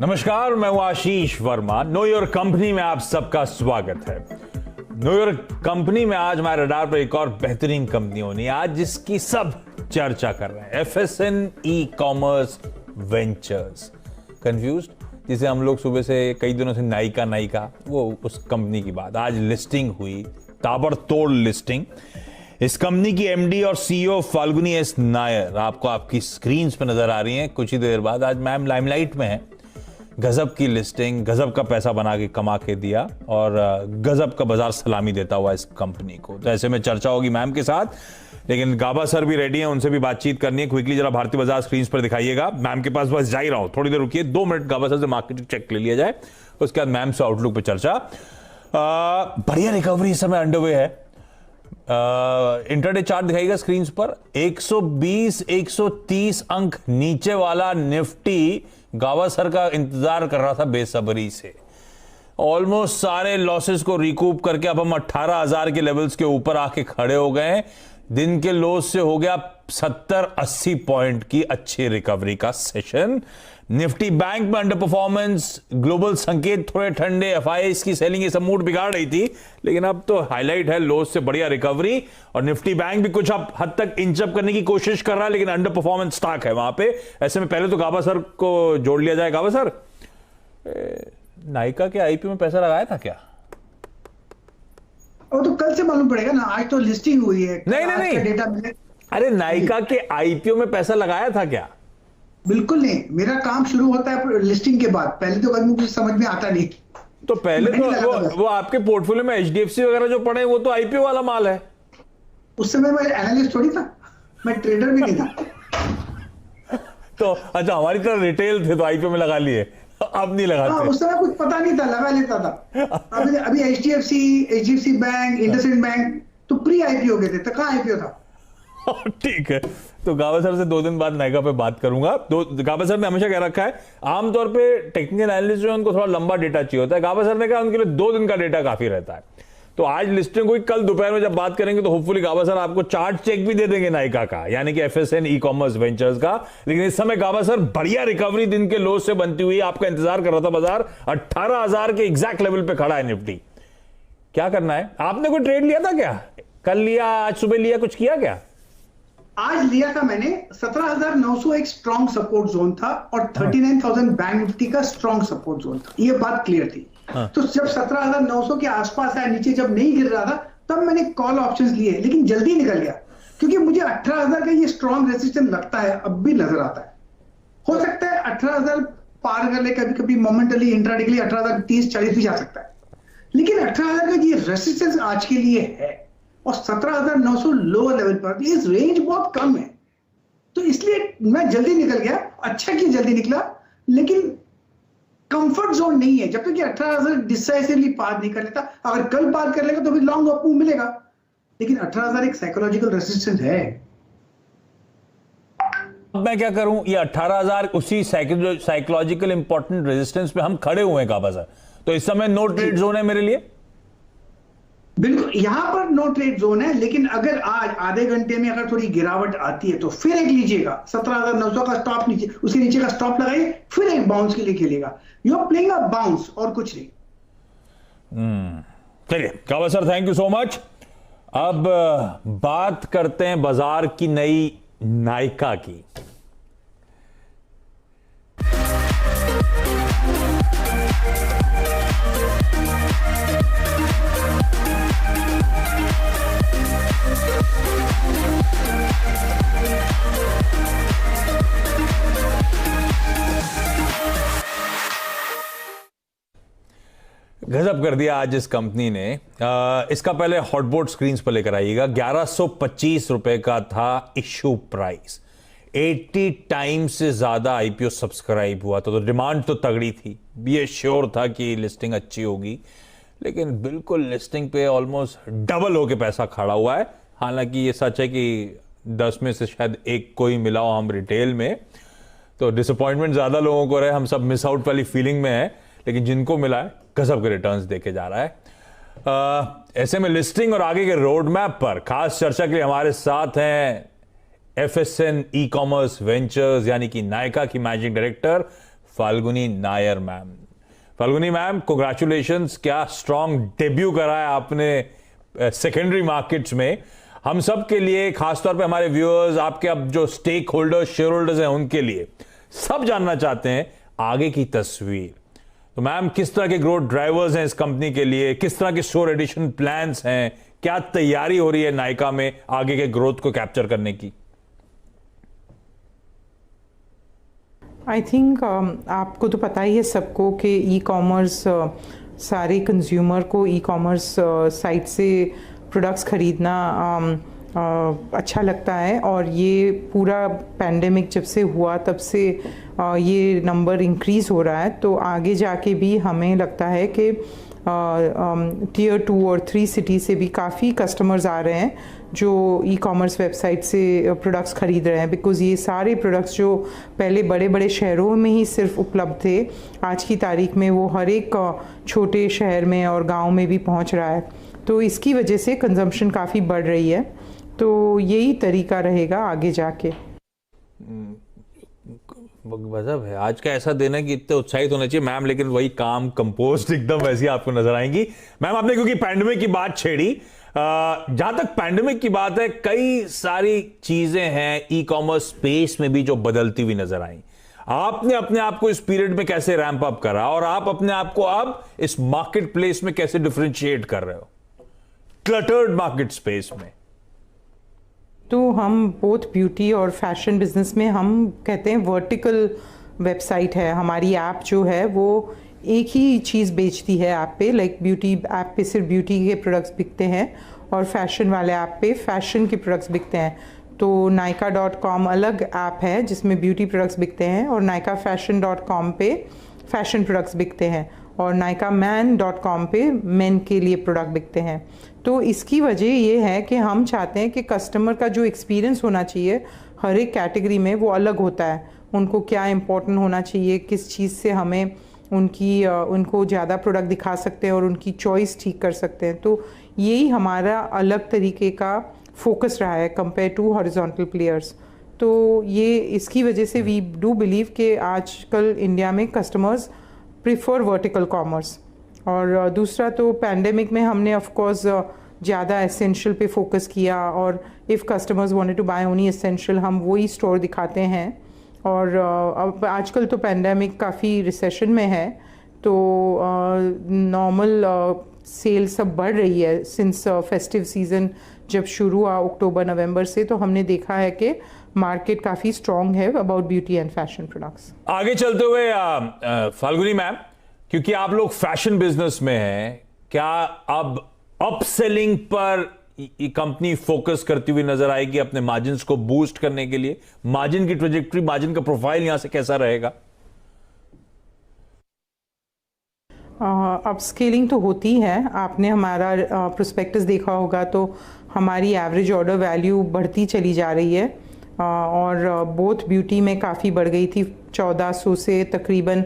नमस्कार, मैं हूं आशीष वर्मा। नो योर कंपनी में आप सबका स्वागत है। नो योर कंपनी में आज हमारे रडार पर एक और बेहतरीन कंपनी होनी है आज, जिसकी सब चर्चा कर रहे हैं। FSN e-commerce ventures. कंफ्यूज्ड? जिसे हम लोग सुबह से कई दिनों से नायिका वो उस कंपनी की बात। आज लिस्टिंग हुई, ताबड़तोड़ लिस्टिंग। इस कंपनी की MD और CEO फाल्गुनी एस नायर आपको आपकी स्क्रीन पर नजर आ रही हैं कुछ ही देर बाद। आज मैम लाइमलाइट में है। गजब की लिस्टिंग, गजब का पैसा बना के कमा के दिया और गजब का बाजार सलामी देता हुआ इस कंपनी को। तो ऐसे में चर्चा होगी मैम के साथ, लेकिन गाबा सर भी रेडी हैं, उनसे भी बातचीत करनी है। क्विकली जरा भारतीय बाजार स्क्रीन पर दिखाइएगा। मैम के पास बस जा ही रहा हूं, थोड़ी देर रुकिए, 2 मिनट गाबा सर से मार्केट चेक ले लिया जाए, उसके बाद मैम से आउटलुक पे चर्चा। बढ़िया रिकवरी इस समय अंडरवे है। इंटरडे चार्ट दिखाइएगा स्क्रीन पर। 120-130 अंक नीचे वाला निफ्टी गावा सर का इंतजार कर रहा था बेसब्री से। ऑलमोस्ट सारे लॉसेस को रिकूप करके अब हम 18,000 के लेवल्स के ऊपर आके खड़े हो गए। दिन के लोस से हो गया 70-80 पॉइंट की अच्छी रिकवरी का सेशन। निफ्टी बैंक में अंडर परफॉर्मेंस, ग्लोबल संकेत थोड़े ठंडे, FIIs की सेलिंग ये सब मूड बिगाड़ रही थी, लेकिन अब तो हाईलाइट है लोस से बढ़िया रिकवरी। और निफ्टी बैंक भी कुछ हद तक इंचअप करने की कोशिश कर रहा है, लेकिन अंडर परफॉर्मेंस स्टॉक है वहां पे। ऐसे में पहले तो गाबा सर को जोड़ लिया जाए। गाबा सर, नायिका के IPO में पैसा लगाया था क्या? वो तो कल से मालूम पड़ेगा ना, आज तो लिस्टिंग हुई है। नहीं डेटा मिले। अरे नायिका के IPO में पैसा लगाया था क्या? बिल्कुल नहीं, मेरा काम शुरू होता है लिस्टिंग के बाद। पहले तो कभी मुझे समझ में आता नहीं। तो पहले तो वो आपके पोर्टफोलियो में HDFC वगैरह जो पड़े वो तो IPO वाला माल है। उस समय मैं एनालिस्ट थोड़ी था, मैं ट्रेडर भी नहीं था। तो अच्छा, हमारी तरह रिटेल थे तो IPO में लगा लिए, अब नहीं लगाते। उस समय कुछ पता नहीं था, लगा लेता था। अभी HDFC बैंक, इंडसइंड बैंक तो प्री IPO गए थे, तो कहाँ IPO था। ठीक है, तो गावा सर से 2 दिन बाद नायका पे बात करूंगा। गावा सर ने हमेशा कह रखा है, आमतौर पे टेक्निकल एनालिस्ट जो है उनको थोड़ा लंबा डेटा चाहिए होता है। गावा सर ने कहा उनके लिए 2 दिन का डेटा काफी रहता है। तो आज लिस्टिंग हुई, कल दोपहर में जब बात करेंगे तो होपफुली गावा सर आपको चार्ट चेक भी दे देंगे नायका का, यानी कि FSN ई-कॉमर्स वेंचर्स का। लेकिन इस समय गावा सर बढ़िया रिकवरी दिन के लो से बनती हुई आपका इंतजार कर रहा था। बाजार 18,000 के एग्जैक्ट लेवल पे खड़ा है निफ्टी। क्या करना है? आपने कोई ट्रेड लिया था क्या? कल लिया, आज सुबह लिया, कुछ किया क्या? आज लिया था मैंने। 17,900 एक स्ट्रॉन्ग सपोर्ट जोन था और 39,000 बैंक निफ्टी का स्ट्रॉन्ग सपोर्ट जोन था, ये बात क्लियर थी। तो जब 17,900 के आसपास आया, नीचे जब नहीं गिर रहा था, तब मैंने कॉल ऑप्शंस लिए, लेकिन जल्दी निकल गया क्योंकि मुझे 18,000 का ये स्ट्रॉन्ग रेजिस्टेंस लगता है, अब भी नजर आता है। हो सकता है 18,000 पार कर ले, कभी कभी मोमेंटली इंट्राडे के लिए 18,030-40 भी जा सकता है, लेकिन 18,000 का ये रेजिस्टेंस आज के लिए है और 17,900 लोअर लेवल पर, इस रेंज बहुत कम है। तो इसलिए मैं जल्दी निकल गया। अच्छा कि जल्दी निकला, लेकिन कंफर्ट जोन नहीं है। जब तक कि 18,000 डिसाइसिवली पार नहीं कर लेता, अगर कल पार कर लेगा तो भी लॉन्ग अप मूव मिलेगा, लेकिन 18,000 एक साइकोलॉजिकल रेजिस्टेंस है। अब मैं क्या करूं? ये 18,000 उसी साइकोलॉजिकल इंपॉर्टेंट रेजिस्टेंस पे हम खड़े हुए हैं गाबा सर, तो इस समय नो ट्रेड जोन है मेरे लिए। बिल्कुल, यहां पर नो ट्रेड जोन है, लेकिन अगर आज आधे घंटे में अगर थोड़ी गिरावट आती है तो फिर एक लीजिएगा। 17,900 का स्टॉप नीचे, उसके नीचे का स्टॉप लगाइए, फिर एक बाउंस के लिए खेलेगा। You are playing a bounce और कुछ नहीं। चलिए Gava sir, thank you so much. अब बात करते हैं बाजार की नई नायिका की। गजब कर दिया आज इस कंपनी ने। इसका पहले हॉटबोर्ड स्क्रीन पर लेकर आइएगा। 1125 रुपए का था इश्यू प्राइस। 80 टाइम्स से ज्यादा IPO सब्सक्राइब हुआ तो डिमांड तो तगड़ी थी, ये श्योर था कि लिस्टिंग अच्छी होगी, लेकिन बिल्कुल लिस्टिंग पे ऑलमोस्ट डबल होके पैसा खड़ा हुआ है। हालांकि ये सच है कि 10 में से शायद एक को ही मिला हो हम रिटेल में, तो डिसअपॉइंटमेंट ज्यादा लोगों को रहे, हम सब मिस आउट वाली फीलिंग में है, लेकिन जिनको मिला है गजब के रिटर्न्स देके जा रहा है। ऐसे में लिस्टिंग और आगे के रोड मैप पर खास चर्चा के लिए हमारे साथ हैं FSN ई-कॉमर्स वेंचर्स यानी कि नायका की managing director Falguni Nair ma'am. Falguni ma'am, congratulations, क्या स्ट्रॉन्ग डेब्यू करा है आपने सेकेंडरी मार्केट्स में। हम सब के लिए, खासतौर पे हमारे व्यूअर्स, आपके अब जो स्टेक होल्डर्स, शेयर होल्डर्स हैं, उनके लिए सब जानना चाहते हैं आगे की तस्वीर। तो मैम, किस तरह के ग्रोथ ड्राइवर्स हैं इस कंपनी के लिए, किस तरह के स्टोर एडिशन प्लान्स हैं, क्या तैयारी हो रही है नायका में आगे के ग्रोथ को कैप्चर करने की? आई थिंक आपको तो पता ही है सबको कि ई कॉमर्स, सारे कंज्यूमर को ई कॉमर्स साइट से प्रोडक्ट्स ख़रीदना अच्छा लगता है। और ये पूरा पैंडेमिक जब से हुआ तब से ये नंबर इंक्रीज़ हो रहा है। तो आगे जाके भी हमें लगता है कि टियर 2 और 3 सिटी से भी काफ़ी कस्टमर्स आ रहे हैं जो ई कॉमर्स वेबसाइट से प्रोडक्ट्स ख़रीद रहे हैं। बिकॉज़ ये सारे प्रोडक्ट्स जो पहले बड़े बड़े शहरों में ही सिर्फ उपलब्ध थे, आज की तारीख में वो हर एक छोटे शहर में और गांव में भी पहुंच रहा है। तो इसकी वजह से कंजम्पशन काफ़ी बढ़ रही है। तो यही तरीका रहेगा आगे जाके। गजब है आज का ऐसा दिन है कि इतने उत्साहित होना चाहिए मैम, लेकिन वही काम कंपोस्ट एकदम वैसी आपको नजर आएंगी। मैम, आपने क्योंकि पैंडेमिक की बात छेड़ी, जहां तक पैंडेमिक की बात है, कई सारी चीजें हैं ई कॉमर्स स्पेस में भी जो बदलती हुई नजर आई। आपने अपने आप को इस पीरियड में कैसे रैंप अप करा और आप अपने आप को अब इस मार्केट प्लेस में कैसे डिफरेंशिएट कर रहे हो, क्लटर्ड मार्केट स्पेस में? तो हम बोथ ब्यूटी और फैशन बिजनेस में हम कहते हैं वर्टिकल वेबसाइट है हमारी। ऐप जो है वो एक ही चीज़ बेचती है ऐप पे, लाइक ब्यूटी ऐप पे सिर्फ ब्यूटी के प्रोडक्ट्स बिकते हैं और फैशन वाले ऐप पे फैशन के प्रोडक्ट्स बिकते हैं। तो nykaa.com अलग ऐप है जिसमें ब्यूटी प्रोडक्ट्स बिकते हैं और nykaafashion.com पे फैशन प्रोडक्ट्स बिकते हैं और nykaman.com पे मेन के लिए प्रोडक्ट बिकते हैं। तो इसकी वजह ये है कि हम चाहते हैं कि कस्टमर का जो एक्सपीरियंस होना चाहिए हर एक कैटेगरी में वो अलग होता है। उनको क्या इम्पोर्टेंट होना चाहिए, किस चीज़ से हमें उनको ज़्यादा प्रोडक्ट दिखा सकते हैं और उनकी चॉइस ठीक कर सकते हैं। तो यही हमारा अलग तरीके का फोकस रहा है कंपेयर टू हॉरिजॉन्टल प्लेयर्स। तो ये इसकी वजह से वी डू बिलीव कि आजकल इंडिया में कस्टमर्स प्रिफर वर्टिकल कॉमर्स। और दूसरा तो पैंडेमिक में हमने ऑफ कोर्स ज़्यादा एसेंशियल पे फोकस किया और if customers wanted to buy only essential हम वही स्टोर दिखाते हैं। और अब आजकल तो पैंडेमिक काफ़ी रिसेशन में है तो नॉर्मल सेल सब बढ़ रही है सिंस फेस्टिव सीज़न जब शुरू हुआ अक्टूबर नवंबर से। तो हमने देखा है कि मार्केट काफ़ी स्ट्रॉन्ग है about beauty and fashion products. आगे चलते हुए फाल्गुनी मैम, क्योंकि आप लोग फैशन बिजनेस में हैं, क्या अब अपसेलिंग पर कंपनी फोकस करती हुई नजर आएगी अपने मार्जिन्स को बूस्ट करने के लिए? मार्जिन की ट्रेजेक्टरी, मार्जिन का प्रोफाइल यहां से कैसा रहेगा? अब स्केलिंग तो होती है। आपने हमारा प्रोस्पेक्टस देखा होगा तो हमारी एवरेज ऑर्डर वैल्यू बढ़ती चली जा रही है और बोथ ब्यूटी में काफ़ी बढ़ गई थी, 1400 से तकरीबन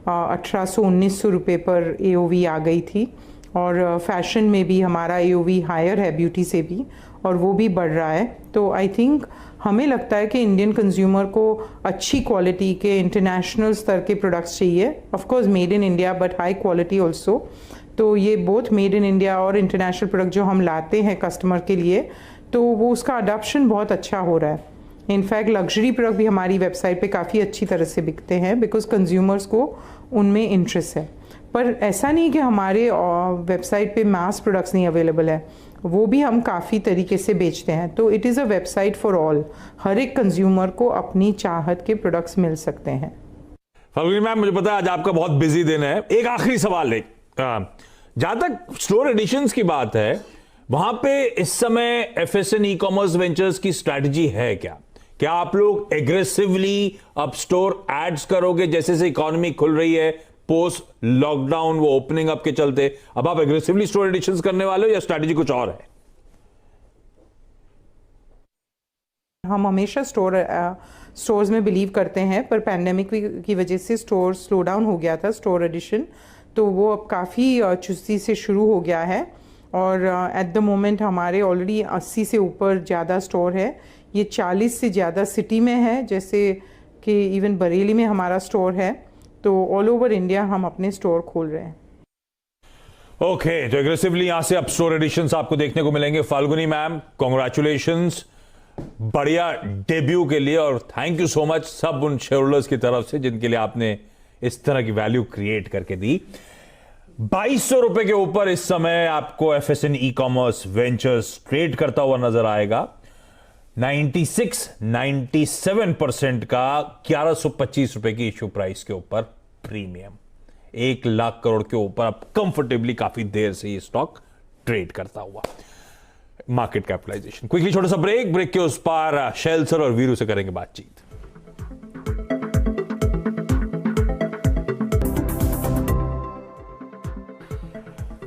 1800-1900 रुपये पर AOV आ गई थी। और फैशन में भी हमारा AOV हायर है ब्यूटी से भी और वो भी बढ़ रहा है। तो आई थिंक हमें लगता है कि इंडियन कंज्यूमर को अच्छी क्वालिटी के इंटरनेशनल स्तर के प्रोडक्ट्स चाहिए, of course made in India but high quality also. तो ये बोथ मेड इन इंडिया और इंटरनेशनल प्रोडक्ट जो हम लाते हैं कस्टमर के लिए तो वो उसका अडॉप्शन बहुत अच्छा हो रहा है। इनफैक्ट लग्जरी प्रोडक्ट भी हमारी वेबसाइट पे काफ़ी अच्छी तरह से बिकते हैं बिकॉज कंज्यूमर्स को उनमें इंटरेस्ट है। पर ऐसा नहीं कि हमारे वेबसाइट पे मास प्रोडक्ट्स नहीं अवेलेबल है, वो भी हम काफ़ी तरीके से बेचते हैं। तो it is a website for all, हर एक कंज्यूमर को अपनी चाहत के प्रोडक्ट्स मिल सकते हैं। फाल्गुनी मैम, मुझे पता है आज आपका बहुत बिजी दिन है, एक आखिरी सवाल है, जहां तक स्टोर एडिशंस की बात है वहां पे इस समय FSN ई कॉमर्स वेंचर्स की स्ट्रैटेजी है क्या? क्या आप लोग एग्रेसिवली अब स्टोर एड्स करोगे जैसे से इकोनॉमी खुल रही है पोस्ट लॉकडाउन, वो ओपनिंग अप के चलते अब आप एग्रेसिवली स्टोर एडिशंस करने वाले हो या स्ट्रैटेजी कुछ और है? हम हमेशा स्टोर्स में बिलीव करते हैं पर पैंडेमिक की वजह से स्टोर स्लो डाउन हो गया था स्टोर एडिशन, तो वो अब काफ़ी चुस्ती से शुरू हो गया है। और एट द मोमेंट हमारे ऑलरेडी 80 से ऊपर ज़्यादा स्टोर है, ये 40 से ज़्यादा सिटी में है, जैसे कि इवन बरेली में हमारा स्टोर है। तो ऑल ओवर इंडिया हम अपने स्टोर खोल रहे हैं। ओके, तो एग्रेसिवली यहां से अब स्टोर एडिशंस आपको देखने को मिलेंगे। फाल्गुनी मैम, कॉन्ग्रेचुलेशंस बढ़िया डेब्यू के लिए, और थैंक यू सो मच सब उन शेयर होल्डर्स की तरफ से जिनके लिए आपने इस तरह की वैल्यू क्रिएट करके दी। 2200 रुपए के ऊपर इस समय आपको एफएसएन ई कॉमर्स वेंचर्स ट्रेड करता हुआ नजर आएगा। 97% का 1125 रुपए की इश्यू प्राइस के ऊपर प्रीमियम, 1 लाख करोड़ के ऊपर अब कंफर्टेबली काफी देर से ये स्टॉक ट्रेड करता हुआ। Market capitalisation. क्विकली छोटा सा ब्रेक के उस पार शैल सर और वीरू से करेंगे बातचीत।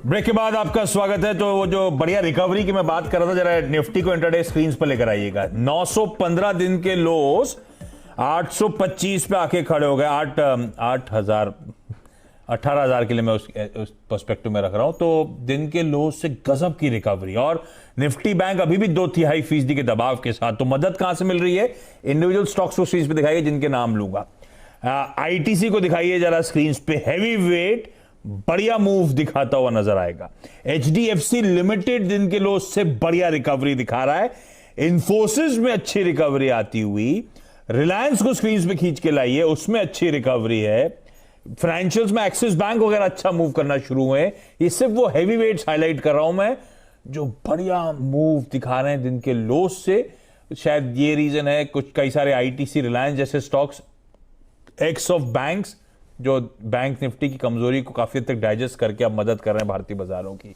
ब्रेक के बाद आपका स्वागत है। तो वो जो बढ़िया रिकवरी की मैं बात कर रहा था, जरा निफ्टी को इंट्राडे स्क्रीन पर लेकर आइएगा। 915 दिन के लोस 825 पे आके खड़े हो गए। 18,000 के लिए मैं उस पर्सपेक्टिव में रख रहा हूं। तो दिन के लो से गजब की रिकवरी, और निफ्टी बैंक अभी भी 2.5% के दबाव के साथ। तो मदद कहां से मिल रही है? इंडिविजुअल स्टॉक्स को स्क्रीन पे दिखाइए जिनके नाम लूंगा। आईटीसी को दिखाइए जरा स्क्रीन पे, हैवी वेट बढ़िया मूव दिखाता हुआ नजर आएगा। एचडीएफसी लिमिटेड दिन के लो से बढ़िया रिकवरी दिखा रहा है। इंफोसिस में अच्छी रिकवरी आती हुई। रिलायंस को स्क्रीन पे खींच के लाइए, उसमें अच्छी रिकवरी है। फाइनेंशियल्स में एक्सिस बैंक वगैरह अच्छा मूव करना शुरू हुए। ये सिर्फ वो हैवी वेट्स हाईलाइट कर रहा हूं मैं जो बढ़िया मूव दिखा रहे हैं दिन के लो से। शायद ये रीजन है, कुछ कई सारे आईटीसी, रिलायंस जैसे स्टॉक्स एक्स ऑफ बैंक्स जो बैंक निफ्टी की कमजोरी को काफी हद तक डाइजेस्ट करके अब मदद कर रहे हैं भारतीय बाजारों की।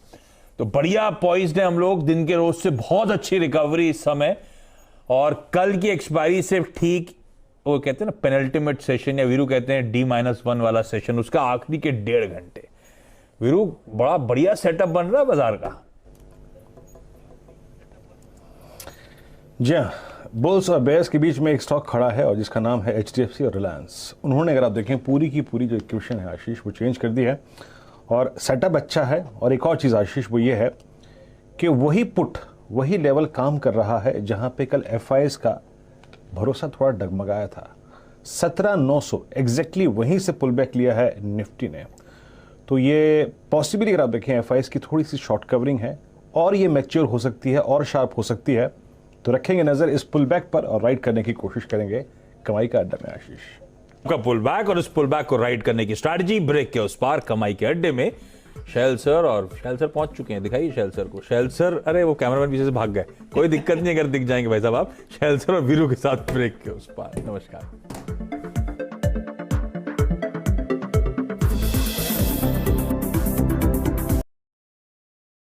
तो बढ़िया पॉइज्ड है हम लोग। दिन के रोज से बहुत अच्छी रिकवरी इस समय, और कल की एक्सपायरी से ठीक वो कहते हैं ना पेनल्टीमेट सेशन, या वीरू कहते हैं D-1 वाला सेशन, उसका आखिरी के 1.5 घंटे। वीरू बड़ा बढ़िया सेटअप बन रहा है बाजार का। जी हाँ, बुल्स और बेयर्स के बीच में एक स्टॉक खड़ा है और जिसका नाम है एचडीएफसी और रिलायंस। उन्होंने अगर आप देखें पूरी की पूरी जो इक्वेशन है आशीष वो चेंज कर दी है, और सेटअप अच्छा है। और एक और चीज़ आशीष वो ये है कि वही लेवल काम कर रहा है जहां पे कल एफआईएस का भरोसा थोड़ा डगमगाया था। 17,900 एग्जैक्टली वहीं से पुल बैक लिया है निफ्टी ने। तो ये पॉसिबली अगर आप देखें एफआईएस की थोड़ी सी शॉर्ट कवरिंग है, और ये मैच्योर हो सकती है और शार्प हो सकती है। तो रखेंगे नजर इस पुल बैक पर और राइड करने की कोशिश करेंगे कमाई का अड्डा में। आशीष का पुल बैक, और इस पुल बैक को राइड करने की स्ट्रैटेजी। ब्रेक के उस पार कमाई के अड्डे में शैल सर, और शैल सर पहुंच चुके हैं। दिखाइए शैल सर को। शैल सर, अरे वो कैमरामैन पीछे से भाग गए, कोई दिक्कत नहीं अगर दिख जाएंगे भाई साहब आप। शैल सर और वीरू के साथ ब्रेक के उस पार। नमस्कार।